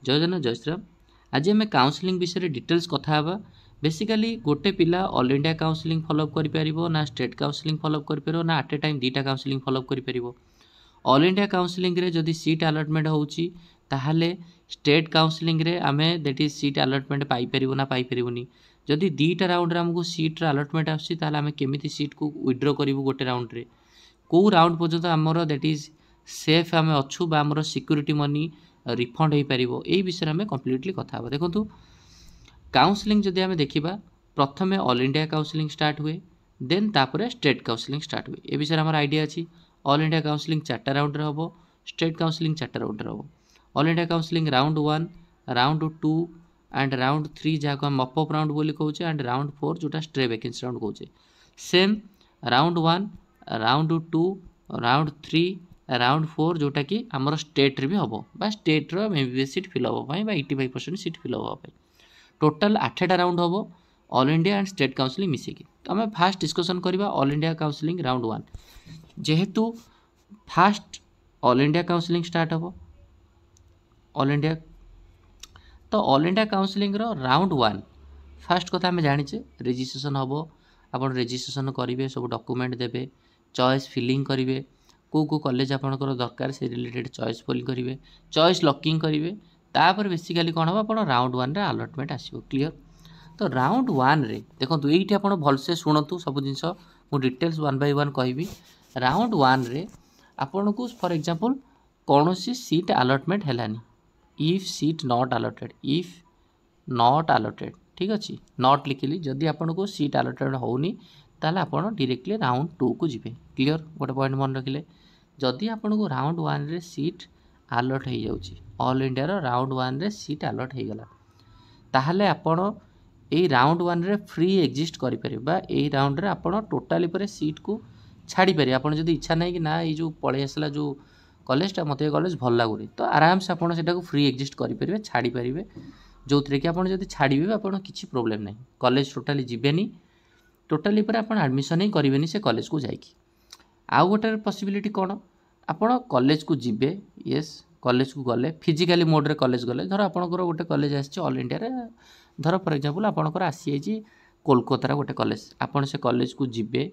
जय जन जय श्रीराम। आज आम काउंसलिंग विषय डिटेल्स कथा हाँ। बेसिकाली गोटे पिला ऑल इंडिया काउंसलिंग फॉलोअप कर ना स्टेट काउंसलिंग फॉलोअप कर ना एट ए टाइम दुईटा काउंसलिंग फॉलोअप कर। ऑल इंडिया काउंसलिंग रे जदि सीट अलॉटमेंट होउची ताहले स्टेट काउंसलिंग रे आमे दैट इज सीट अलॉटमेंट पाई परिबो ना पाई परिबोनी। जदि दुईटा राउंड रे हमको सीट अलॉटमेंट आसी ताहले आमे केमिति सीट को विड्रॉ करिवो गोटे राउंड रे को राउंड पर्यंत आमर दैट इज सेफ आमे अच्छू बा आमर सिक्यूरिटी मनी रिफंड हो पारिबो एई विषय आमे कंप्लीटली कथा हबो। देखंतु काउंसलिंग जदि आमे देखिबा प्रथमे ऑल इंडिया काउंसलिंग स्टार्ट हुए देन तापरे स्टेट काउंसलिंग स्टार्ट हुए। ए विषय हमर आइडिया अछि। ऑल इंडिया काउंसलिंग 4टा राउंड रे हबो, स्टेट काउंसलिंग 4टा राउंड रे हबो। All India counselling round 1, round 2 and round 3 जाको हम मॉप अप राउंड बोली कहउचे एंड राउंड 4 जोटा स्ट्रे वैकेंसी राउंड कहउचे। Same round 1, round 2, round 3, round 4 जोटा कि हमर स्टेट रे भी हबो बा स्टेट रो एमबीबीएस सीट फिल हबो पई बा 85% सीट फिल हबो पई। टोटल 8टा राउंड हबो all India and state counselling मिसी की। तो हमें फास्ट डिस्कशन करबा ऑल इंडिया काउंसलिंग राउंड 1। जेहेतु fast all India counselling start हबो ऑल इंडिया, तो ऑल इंडिया काउंसलिंग रो राउंड 1 फास्ट कथा हमें जानिचे रजिस्ट्रेशन हबो। आपण रजिस्ट्रेशन करिवे, सब डॉक्यूमेंट देबे, चॉइस फिलिंग करिवे, को कॉलेज आपनकर दरकार से रिलेटेड चॉइस फिलिंग करिवे, चॉइस लॉकिंग करिवे। तापर बेसिकली कोन हबो आपण राउंड 1 रे अलॉटमेंट आसीबो। क्लियर। तो राउंड 1 रे देखंतु एइठी आपण भलसे सुनंतु सब जिंस मु डिटेल्स 1 बाय 1 कहबी। राउंड 1 रे आपण को फॉर एग्जांपल कोनोसी सीट अलॉटमेंट हेलानी, if seat not allotted, if not allotted, ठीक अछि नॉट लिखिली। जदि आपण को सीट अलॉटेड होउनी ताले आपण डायरेक्टली राउंड 2 को जिवे। क्लियर। गोटे पॉइंट मन रखिले जदि आपण को राउंड 1 रे सीट अलॉट हो जाउची, ऑल इंडिया रो राउंड 1 रे सीट अलॉट हो गला ताहले आपण ए राउंड 1 रे फ्री एग्जिस्ट करि परिबा। ए राउंड रे आपण टोटली पर सीट को छाड़ी पारे। आपण जदि इच्छा नै कि ना ए जो पळे आसला जो कॉलेजटा मते कॉलेज भल लागुनी तो आराम से आपण सेटा को फ्री एग्जिस्ट करि परिबे, छाड़ी परिबे। जोथरे कि आपण जदि छाड़ीबे आपण किछि प्रॉब्लम नै, कॉलेज टोटली जिबेनी, टोटली पर आपण एडमिशन ही करिवेनी से कॉलेज को जाइकी। आउ गोटे पॉसिबिलिटी कोन आपण कॉलेज को जिबे, यस कॉलेज को गले फिजिकली मोड रे कॉलेज गले धर आपनकर गोटे कॉलेज आछि ऑल इंडिया रे, धर फॉर एग्जांपल आपनकर आसी आइछि कोलकाता गोटे कॉलेज, आपण से कॉलेज को जिबे,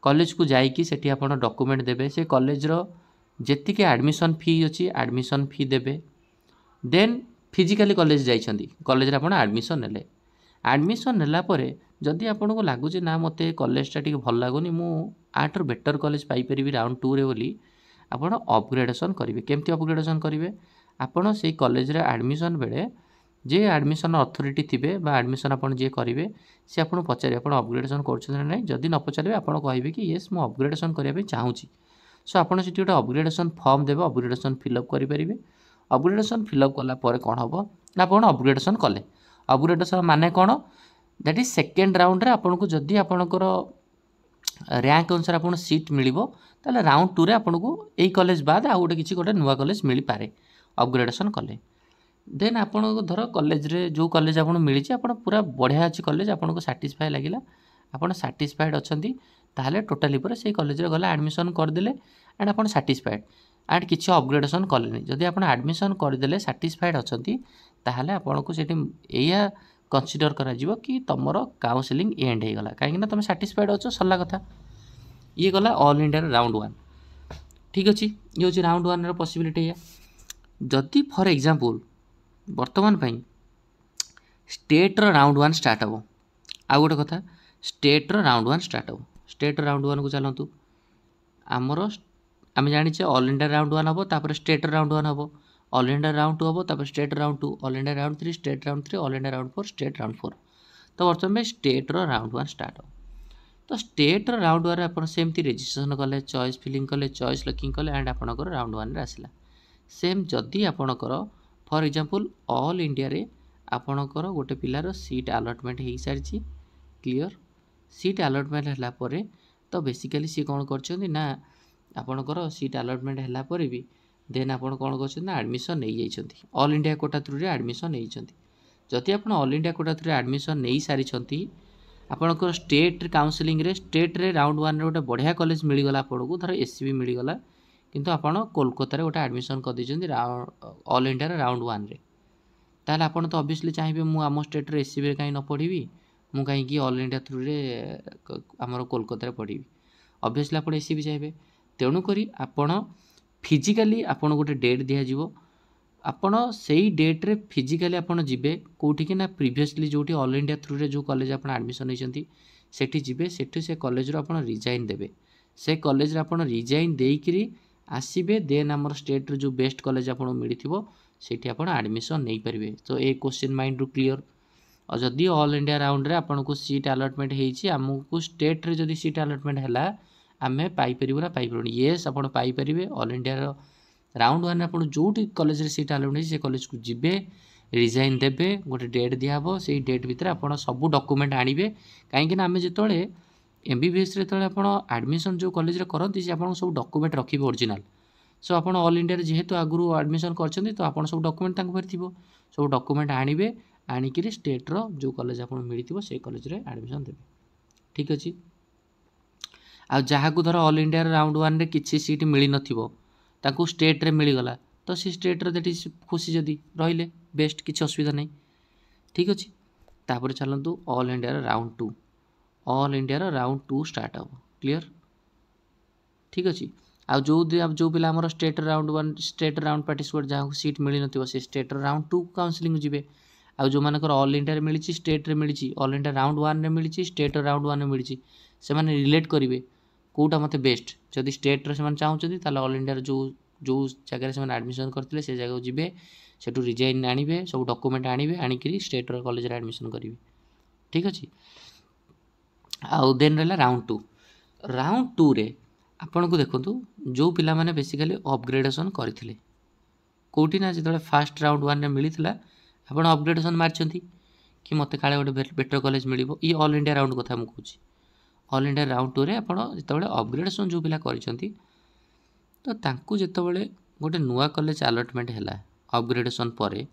कॉलेज को जाइकी सेठी आपण डॉक्यूमेंट देबे, से कॉलेज रो जेति के एडमिशन फी अछि एडमिशन फी देबे। देन फिजिकली कॉलेज जाइछंती, कॉलेज रे आपण एडमिशन नेले, एडमिशन नेला परे जदि आपण को लागु जे ना मते कॉलेजटा ठीक भल लागुनी मु आटर बेटर कॉलेज पाई परिबी राउंड 2 रे बोली आपण अपग्रेडेशन करिवे। केमती अपग्रेडेशन करिवे आपण से कॉलेज रे एडमिशन बेले जे एडमिशन अथॉरिटी थिबे बा एडमिशन आपण जे करिवे से आपण पचारे आपण अपग्रेडेशन करछन ना नै। जदि न पचारे आपण कहबे कि यस मु अपग्रेडेशन करिया पे चाहूची, सो आपण सेठी गोटे अपग्रेडेशन फॉर्म देबे, अपग्रेडेशन फिलअप करि परिबे। अपग्रेडेशन फिलअप कला परे कोन हबो ना आपण अपग्रेडेशन कले, अपग्रेडेशन माने कोन दैट इज सेकेंड राउंड रे आपण को जदि आपणकर रैंक अनुसार आपन सीट मिलिबो ताले राउंड 2 रे आपन को एई कॉलेज बाद आ गोटे किछि गोटे नुवा कॉलेज मिली पारे अपग्रेडेशन कले। देन आपन को धर कॉलेज रे जो कॉलेज आपन मिली छि आपन पूरा बढ़िया अछि कॉलेज, आपन को सैटिस्फाई लागिला, आपन सैटिस्फाइड अछंती ताले टोटली पर से कॉलेज रे गला एडमिशन कर देले एंड आपन सैटिस्फाइड एंड किछि अपग्रेडेशन कलेनी। जदि आपन एडमिशन कर देले सैटिस्फाइड अछंती ताले आपन को सेठी एया कंसीडर करा जिवो कि तमरो काउंसलिंग एंड हे गला, काहे कि ना तुम सैटिस्फाइड अछो सल्ला कथा। ये गला ऑल इंडिया राउंड 1, ठीक अछि। ये होछि राउंड 1 रो पॉसिबिलिटी है। जदि फॉर एग्जांपल वर्तमान पई स्टेट रो राउंड 1 स्टार्ट हबो, आ गोटे कथा स्टेट रो राउंड 1 स्टार्ट हबो, स्टेट राउंड 1 को चलंतु हमरो आमे जानि छे ऑल इंडिया राउंड 1 हबो, तापर स्टेट राउंड 1 हबो, ऑल इंडिया राउंड 2 हबो, तापर state round 2, all India round 3, state round 3, all India round 4, state round 4। तो वर्तमान में स्टेट रो राउंड 1 स्टार्ट हो। तो स्टेट रो राउंड 1 रे आपण सेमती रजिस्ट्रेशन कले, चॉइस फिलिंग कले, चॉइस लॉकिंग कले एंड आपनकर राउंड 1 रे आसिला। सेम जदि आपनकर फॉर एग्जांपल ऑल इंडिया रे आपनकर गोटे पिलार सीट अलॉटमेंट हेई सारिछि, क्लियर। सीट अलॉटमेंट हला परे तो बेसिकली सी कोन करछन्ती ना आपनकर सीट अलॉटमेंट हला परे भी देन आपण कोन करछन्ती ना एडमिशन नै जाइछन्ती, ऑल इंडिया कोटा थ्रू रे एडमिशन नै जाइछन्ती। जदि आपण all India quota through admission नै सारिछन्ती आपनकर स्टेट काउंसलिंग रे स्टेट रे राउंड 1 रे गोटे बढ़िया कॉलेज मिली गला आपनको, धर एससीबी मिली गला, किंतु आपण कोलकाता रे गोटे एडमिशन कर दिछन्ती ऑल इंडिया रे राउंड 1 रे, ताहले आपण तो ऑब्वियसली चाहिए मु आम स्टेट रे एससीबी रे कहीं न पढ़ी मु कहीं ऑल इंडिया थ्रू रे आमर कोलकाता पढ़ी ऑब्वियसली आप एससीबी चाहिए तेणुक आपण फिजिकाली आपण गोटे डेट दिज्व आपण से डेट्रे फिजिकाली आपण जीवे कौटी कि ना प्रीवियसली जो ऑल इंडिया थ्रू रे जो कॉलेज आप एडमिशन होती सेठी जीवे सेठी से कॉलेज रो आपण रिजाइन देबे से कॉलेज रे आपण रिजाइन देइकरी आसीबे देन आमर स्टेट रे जो बेस्ट कॉलेज आपण मिलिथिबो सेठी आपण एडमिशन नहीं परिबे। तो ए क्वेश्चन माइंड रू क्लियर। और जदि ऑल इंडिया राउंड रे आपण को सीट अलॉटमेंट हेछि हमकु स्टेट रे जदि सीट अलॉटमेंट हैला आमे पाई परिबो ना पाई परिबो यस आपण पाई परिबे। ऑल इंडिया रो राउंड वन आप जो कॉलेज रे सीट अलॉटमेंट से कॉलेज को जीवे रिजाइन देबे गोटे डेट दिहब से डेट भितर आप सब डॉक्यूमेंट आनिबे कहीं आम जो एमबीबीएस रे तळे आपण एडमिशन जो कॉलेज रे करंती से आपण सब डॉक्यूमेंट रखिबे ओरिजिनल। सो आप ऑल इंडिया जेहेतु आगु एडमिशन करछंती तो आप सब डॉक्यूमेंट तांको भर थिबो सब डॉक्यूमेंट आनिबे आनिकरी स्टेट रो जो कॉलेज आपण मिलिथिबो से कॉलेज रे एडमिशन देबे। ठीक अछि। आ जहा को धर ऑल इंडिया राउंड वन रे किछि सीट मिली नथिबो ताकू स्टेट रे मिलगला तो सी स्टेट रे देटी खुशी जदी रहिले बेस्ट किछि असुविधा नहीं। ठीक अछि। तापर चलंतु all India round 2 all India round 2 start हो क्लियर। ठीक अछि। आ जो पिला हमर state round 1 state round participate जहाँ सीट मिली नथिबो से स्टेट राउंड 2 काउंसलिंग जीवे। आ जो मानकर ऑल इंडिया रे मिली स्टेट रे मिली ऑल इंडिया राउंड 1 रे मिली स्टेट राउंड 1 रे मिली से माने रिलेट करिवे कोटा मते बेस्ट जदि स्टेट रे से माने चाहउछथि ताले ऑल इंडिया जो जो जगह से एडमिशन करते से जगह जीवे सेठू रिजाइन आनिबे सब डॉक्यूमेंट आनिबे आनिकरी स्टेट रो कॉलेज रे एडमिशन करिवे। ठीक अछि। आउ देन रहला राउंड 2 रे आपण को देखंतु जो पिला माने बेसिकली अपग्रेडेशन करथिले कोठी ना जतले फर्स्ट राउंड 1 रे मिलिथिला आपण अपग्रेडेशन मारछंती कि मते काले गोटे बेटर कॉलेज मिलिबो ई ऑल इंडिया राउंड कथा मु कहूची। ऑल इंडिया राउंड 2 रे आपण जतले अपग्रेडेशन जो पिला करिसंती तो तांकु जतले गोटे नुआ कॉलेज अलॉटमेंट हैला अपग्रेडेशन परे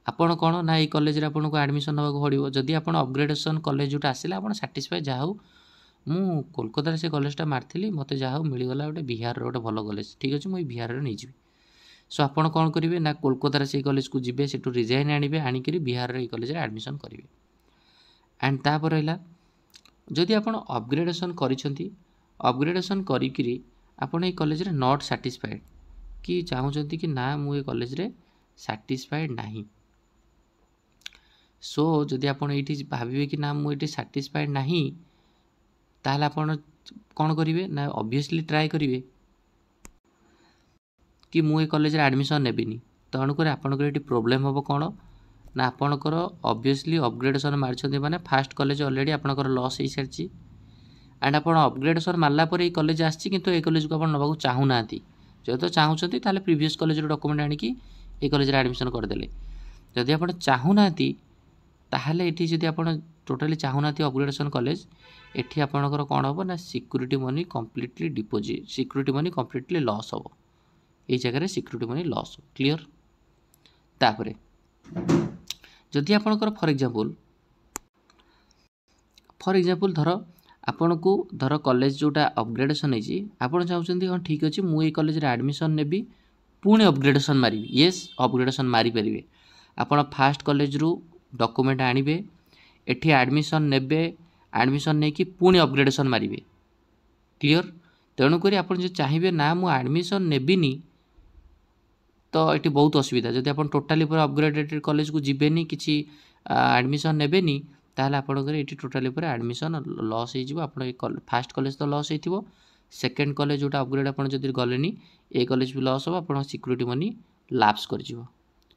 आपण कोन ना ई कॉलेज रे आपण को एडमिशन होबा पड़िबो जदि आपण अपग्रेडेशन कॉलेज जोटा आसिला आपण सैटिस्फाई जाहौ मु कोलकाता से कॉलेजटा मारथिली मते जाहौ मिलिगला गोटे बिहार रो गोटे भलो कॉलेज। ठीक अछि मु बिहार रे नै जिबी। सो आपण कोन करिवे ना कोलकाता से कॉलेज को जिबे सेटू रिजाइन आनिबे आनिकरी बिहार रे कॉलेज रे एडमिशन करिवे। एंड तापर हैला जदि आपण अपग्रेडेशन करिसंती अपग्रेडेशन करिकरी आपण ए कॉलेज रे नॉट सैटिस्फाइड कि चाहउछंती कि ना मु ए कॉलेज रे सैटिस्फाइड नाही। सो जदि आपण एठी भाबिबे कि ना मु एठी सैटिस्फाइड नाही ताहले आपण कोन करिवे ना ऑब्वियसली ट्राई करिवे कि मु ए कॉलेज रे एडमिशन नेबिनी तणु करे आपनकर एठी प्रॉब्लम होबो कोन ना आपनकर ऑब्वियसली अपग्रेडेशन मारछंती माने फर्स्ट कॉलेज ऑलरेडी आपनकर लॉस हे सरची एंड आपण अपग्रेडेशन मारला पर ए कॉलेज आछि किंतु ए कॉलेज को आपण नबाकू चाहू नांती जदि चाहउछंती ताहले प्रीवियस कॉलेज रो डॉक्यूमेंट आनी कि ए कॉलेज रे एडमिशन कर देले जदि आपण चाहू नांती ताहले एठी जदि आपण टोटली चाहू नांती अपग्रेडेशन कॉलेज एठी आपनकर कोन होबो ना security money completely deposit security money completely loss होबो ए जगह रे सिक्योरिटी मनी लॉस क्लियर। तापरे जदि आपनकर फॉर एग्जांपल धर आपण को धर कॉलेज जोटा अपग्रेडेशन है आपण चाहउछंती हां ठीक अछि मु ए कॉलेज रे एडमिशन नेबी पुणे अपग्रेडेशन मारिबी यस अपग्रेडेशन मारी परिबे आपण फर्स्ट कॉलेज रू डॉक्यूमेंट आनिबे एठी एडमिशन नेबे एडमिशन नै कि पुणे अपग्रेडेशन मारिबे क्लियर। तेणु करी आपण जे चाहिबे ना मु एडमिशन नेबिनी तो एठी बहुत असुविधा जदि आपण टोटली पर अपग्रेडेटेड कॉलेज को जिबेनी किछि एडमिशन नेबेनी ताहले आपण करे एठी टोटली पर एडमिशन लॉस हे जिवो आपण फर्स्ट कॉलेज तो लॉस हेथिबो सेकंड कॉलेज जोटा अपग्रेड आपण जदि गलेनी ए कॉलेज भी लॉस हो आपण सिक्योरिटी मनी लैप्स कर जिवो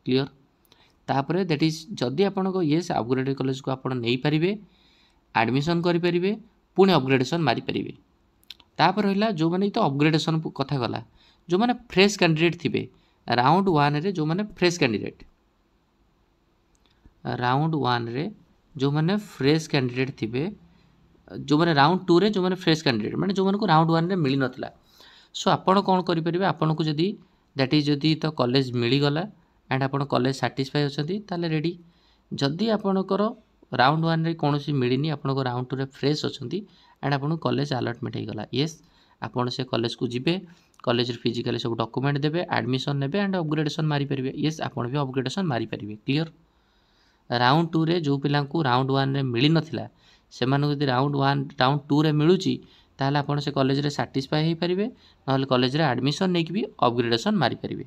क्लियर। तापरे दैट इज जदि आपण को यस अपग्रेडेड कॉलेज को आपण नै परिबे एडमिशन करि परिबे पुणे अपग्रेडेशन मारी परिबे। तापर रहला जो माने तो अपग्रेडेशन कथा गला जो माने फ्रेश कैंडिडेट थिबे राउंड 1 रे जो माने फ्रेश कैंडिडेट राउंड 1 रे जो माने फ्रेश कैंडिडेट थिबे जो माने राउंड 2 रे जो माने फ्रेश कैंडिडेट माने जो माने को राउंड 1 रे मिली नथला। सो आपण कोन करि परिबे आपण को जदी दैट इज जदी तो कॉलेज मिली गला एंड आपण कॉलेज सैटिस्फाई होछंती ताले रेडी जदी आपणकर राउंड 1 रे कोनोसी मिलिनी आपण को राउंड 2 रे फ्रेश होछंती एंड आपण कॉलेज अलॉटमेंट हे गला यस आपण से कॉलेज को जिबे कॉलेज रे फिजिकली सब डॉक्यूमेंट देबे एडमिशन नेबे एंड अपग्रेडेशन मारी परिबे यस आपण भी अपग्रेडेशन मारी परिबे क्लियर। राउंड 2 रे जो पिला राउंड 1 रे मिली नथिला सेमानकु यदि राउंड 1 राउंड 2 रे मिलुची ताहले आपण से कॉलेज रे सैटिस्फाई हो पारिबे नहले कॉलेज रे एडमिशन नै कि भी अपग्रेडेशन मारी पारिबे।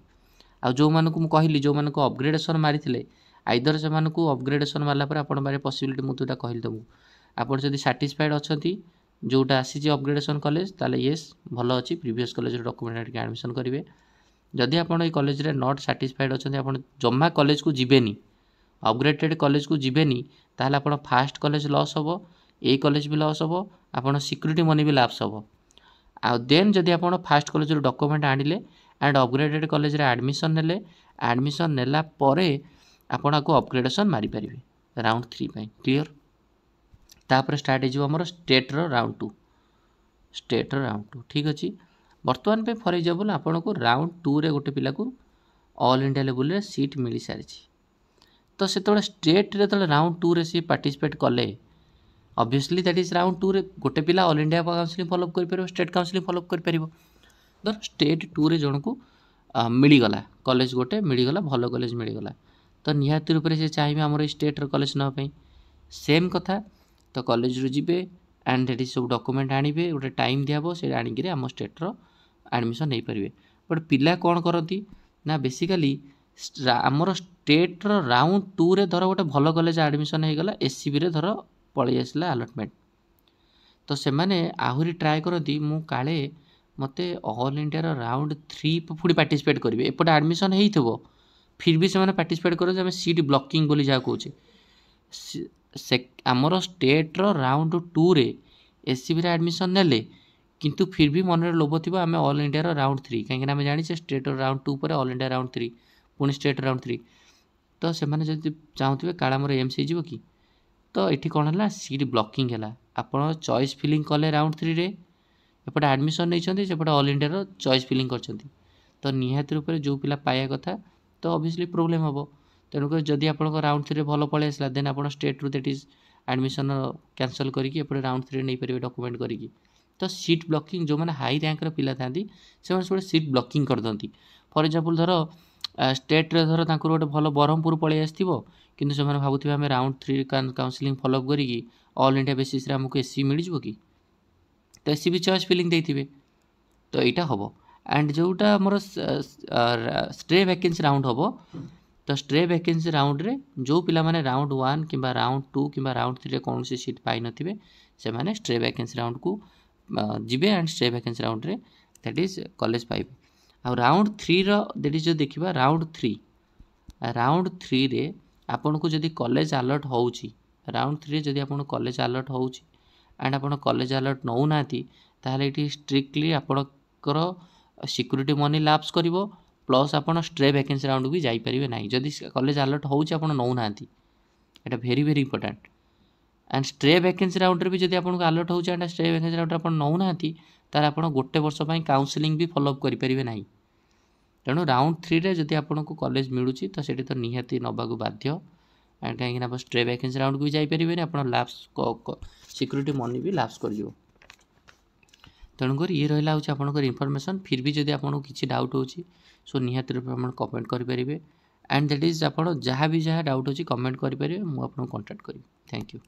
आ जो मानकु मु कहली जो मानकु अपग्रेडेशन मारिथिले आइदर से मानकु अपग्रेडेशन मारला पर आपण बारे पॉसिबिलिटी मु तुटा कहली तमु आपण जदि सैटिस्फाइड अछंती जोटा आसी जे अपग्रेडेशन कॉलेज ताले यस भलो अछि प्रीवियस कॉलेज रे डॉक्यूमेंट के एडमिशन करिवे। जदि आपण ए कॉलेज रे नॉट सैटिस्फाइड अछंती आपण जम्मा कॉलेज को जिबेनी अपग्रेडेड कॉलेज को जिबेनी ताहले आपण फास्ट कॉलेज लॉस होबो ए कॉलेज भी लॉस होबो आपण सिक्यूरिटी मनी भी लॉस होबो। आ देन जदि आपण फास्ट कॉलेज रो डॉक्यूमेंट आनिले एंड अपग्रेडेड कॉलेज रे एडमिशन नेले एडमिशन नेला परे आपण को अपग्रेडेशन मारी परिबे राउंड 3 पई क्लियर। तापर स्टार्ट हे जो हमर स्टेट रो राउंड 2 स्टेट रो राउंड 2 ठीक अछि। वर्तमान पे फॉर एग्जांपल आपण को राउंड 2 रे गोटे पिला को ऑल इंडिया लेवल रे सीट मिली सारिछि तो से स्टेट रे राउंड 2 रे सी पार्टिसिपेट कले ऑब्वियसली दैट इज राउंड 2 रे गोटे पिला ऑल इंडिया काउंसलिंग फॉलोअप कर परिबो स्टेट काउंसलिंग फॉलोअप कर परिबो। धर स्टेट 2 रे जण को मिली गला कॉलेज गोटे मिली गला भलो कॉलेज मिली गला तो निहाती रूप से चाहिए हमर स्टेट रो कॉलेज न पई सेम कथा तो कॉलेज रो जिबे एंड दैट इज सब डॉक्यूमेंट आनिबे गोटे टाइम दियाबो से आनी कि हम स्टेट रो एडमिशन नै परिबे। बट पिला कोन करती ना बेसिकली आमर स्टेट रो राउंड 2 रे धर गोटे भलो कॉलेज एडमिशन हो गला एससीबी रे धर पळै आसला अलॉटमेंट तो से माने आहुरी ट्राए करती मु काले मते ऑल इंडिया रो राउंड 3 फुडी पार्टिसिपेट करिवे एपटे एडमिशन हेइथबो फिर भी से माने पार्टिसिपेट करो जे सीट ब्लॉकिंग बोली जा कहूचे से आमर स्टेट रो राउंड 2 रे एससीबी रे एडमिशन नेले किंतु फिर भी मन लोभ थी आम ऑल इंडिया रो राउंड 3 कहीं आम जानी स्टेट रो राउंड 2 पर ऑल इंडिया राउंड 3 पुणी स्टेट राउंड 3 तो से माने जदि चाहूथिबे काला मोर एम्स हो कि तो ये कौन है सीट ब्लॉकिंग है आपड़ चॉइस फिलिंग कले राउंड 3 रे एपटे एडमिशन नहीं सेपटे ऑल इंडिया रो चॉइस फिलिंग कर तो निहाती रूप से जो पिला पाया कथा तो ऑब्वियसली प्रोब्लेम हम तेणुक जदि आप राउंड 3 भल पलि आसला देन आप स्टेट रू दैट इज एडमिशन कैंसल करके राउंड 3 नहीं पारे डॉक्यूमेंट करके तो सीट ब्लॉकिंग जो मैंने हाई रैंक पिला था से सब सीट ब्लॉकिंग कर दिखती फॉर एग्जांपल धर स्टेट रे धर गोटे भल ब्रह्मपुर पलि आसो किंतु से भावुवे आम राउंड 3 काउंसलिंग फॉलोअप करके ऑल इंडिया बेसिस रे हमको एससी मिल जाव कि तो एससी भी चॉइस फिलिंग देते तो यहाँ हम एंड जोटा मोर स्ट्रे वैकेंसी राउंड हम तो स्ट्रे वैकेंसी राउंड रे जो पिला माने राउंड 1 कि राउंड 2 कि राउंड 3 रे कौन सी सीट पाई नथिबे से माने स्ट्रे वैकेंसी राउंड को जिबे एंड स्ट्रे वैकेंसी राउंड रे दैट इज कॉलेज पाइबे। आ राउंड 3 रो दैट इज जो देखिबा राउंड 3 रे आपन को जदि कॉलेज अलर्ट होउची राउंड 3 रे जदि आपन कॉलेज अलर्ट होउची एंड आपन कॉलेज अलर्ट नौ नाती ताहले इटी स्ट्रिक्टली आपनकर सिक्यूरिटी मनी लैप्स करिवो प्लस आपन स्ट्रे वैकेंसी राउंड भी जाई परिबे नाही जदि कॉलेज अलर्ट होउची आपन नौ नाती एटा very very important and stray vacancy round रे भी जदि आपन अलर्ट होउची एंड स्ट्रे वैकेंसी राउंड आपन नौ नाती तार आपन गोटे वर्ष पई काउंसलिंग भी फॉलोअप करि परिबे नाही तेणु राउंड 3 रे जदि आपन को कॉलेज मिलुची तो सेठी तो निहाती नबागु बाध्य एंड कहीं ना स्ट्रे वैकेंसी राउंड भी जाई परिबे आपन लैप्स सिक्यूरिटी मनी भी लैप्स कर जिवो तेणुकर ये रहा हूँ आपंकर इनफॉरमेशन फिर भी जब आपको किसी डाउट होची सो निहाती रूप में कमेंट करेंगे एंड दैट इज आप जहाँ भी जहाँ डाउट होची कमेंट करेंगे मुझे आपको कांटेक्ट करी थैंक यू।